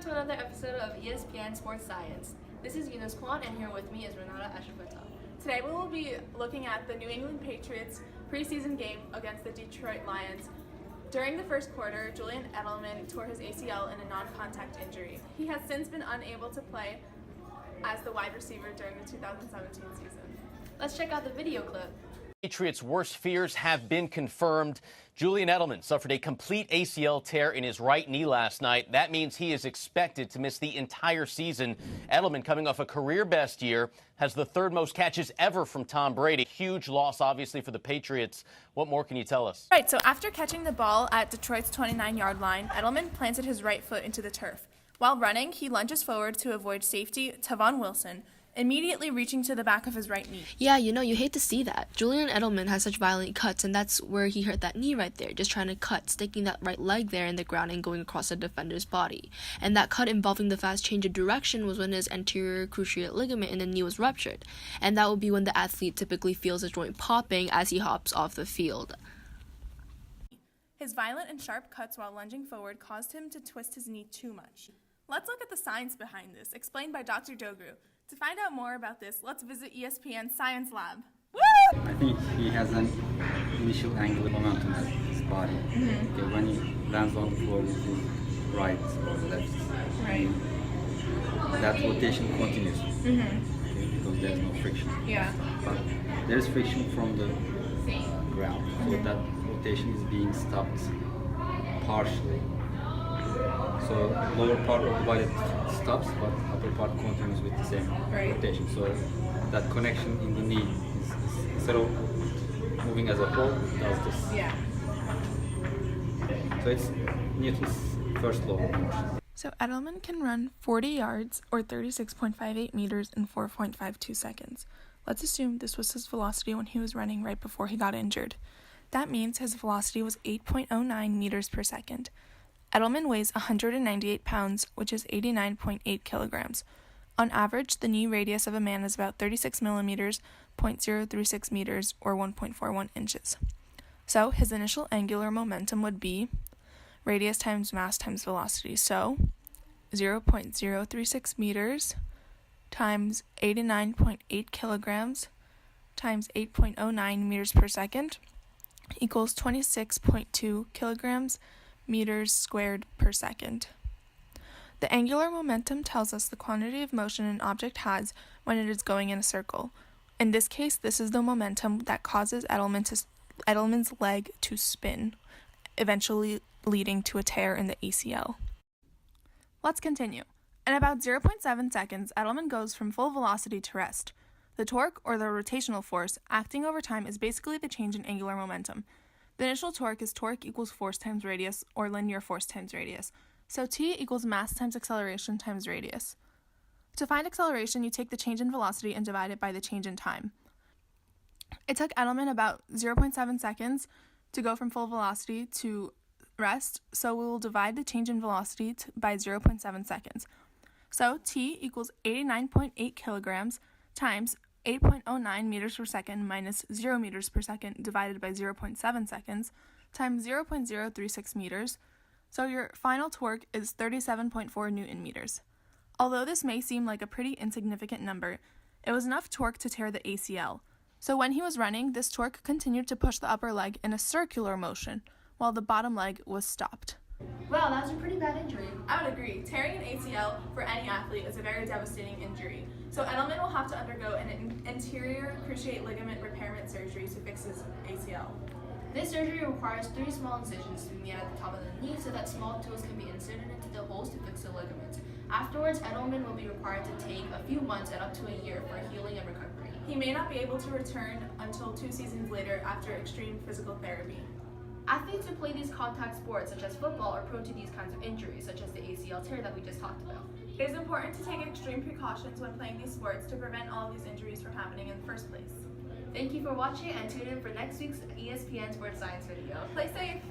to another episode of ESPN Sports Science. This is Eunice Kwon, and here with me is Renata Ashapatov. Today we will be looking at the New England Patriots preseason game against the Detroit Lions. During the first quarter, Julian Edelman tore his ACL in a non-contact injury. He has since been unable to play as the wide receiver during the 2017 season. Let's check out the video clip. Patriots' worst fears have been confirmed. Julian Edelman suffered a complete ACL tear in his right knee last night. That means he is expected to miss the entire season. Edelman, coming off a career-best year, has the third most catches ever from Tom Brady. Huge loss, obviously, for the Patriots. What more can you tell us? Right, so after catching the ball at Detroit's 29-yard line, Edelman planted his right foot into the turf. While running, he lunges forward to avoid safety Tavon Wilson, immediately reaching to the back of his right knee. Yeah, you hate to see that. Julian Edelman has such violent cuts, and that's where he hurt that knee right there, just trying to cut, sticking that right leg there in the ground and going across the defender's body. And that cut involving the fast change of direction was when his anterior cruciate ligament in the knee was ruptured. And that would be when the athlete typically feels his joint popping as he hops off the field. His violent and sharp cuts while lunging forward caused him to twist his knee too much. Let's look at the science behind this, explained by Dr. Dogru. To find out more about this, let's visit ESPN's Science Lab. Woo! I think he has an initial angular momentum at his body. Mm-hmm. Okay, when he lands on the floor with his right or left, Right. that rotation continues. Mm-hmm. Okay, because there's no friction. Yeah. But there is friction from the ground, so that rotation is being stopped partially. So lower part of the body stops, but upper part continues with the same rotation. So that connection in the knee is instead of moving as a whole, it does this. Yeah. So it's Newton's first law of motion. So Edelman can run 40 yards or 36.58 meters in 4.52 seconds. Let's assume this was his velocity when he was running right before he got injured. That means his velocity was 8.09 meters per second. Edelman weighs 198 pounds, which is 89.8 kilograms. On average, the knee radius of a man is about 36 millimeters, 0.036 meters, or 1.41 inches. So his initial angular momentum would be radius times mass times velocity. So 0.036 meters times 89.8 kilograms times 8.09 meters per second equals 26.2 kilograms meters squared per second. The angular momentum tells us the quantity of motion an object has when it is going in a circle. In this case, this is the momentum that causes Edelman's leg to spin, eventually leading to a tear in the ACL. Let's continue. In about 0.7 seconds, Edelman goes from full velocity to rest. The torque, or the rotational force, acting over time is basically the change in angular momentum. The initial torque is torque equals force times radius, or linear force times radius. So T equals mass times acceleration times radius. To find acceleration, you take the change in velocity and divide it by the change in time. It took Edelman about 0.7 seconds to go from full velocity to rest, so we will divide the change in velocity by 0.7 seconds. So T equals 89.8 kilograms times 8.09 meters per second minus 0 meters per second divided by 0.7 seconds times 0.036 meters. So your final torque is 37.4 Newton meters. Although this may seem like a pretty insignificant number, it was enough torque to tear the ACL. So when he was running, this torque continued to push the upper leg in a circular motion, while the bottom leg was stopped. Wow, that was a pretty bad injury. I would agree. Tearing an ACL for any athlete is a very devastating injury. So Edelman will have to undergo an anterior cruciate ligament repairment surgery to fix his ACL. This surgery requires 3 small incisions to be made at the top of the knee so that small tools can be inserted into the holes to fix the ligaments. Afterwards, Edelman will be required to take a few months and up to a year for healing and recovery. He may not be able to return until 2 seasons later after extreme physical therapy. Athletes who play these contact sports, such as football, are prone to these kinds of injuries, such as the ACL tear that we just talked about. It is important to take extreme precautions when playing these sports to prevent all of these injuries from happening in the first place. Thank you for watching and tune in for next week's ESPN Sports Science video. Play safe!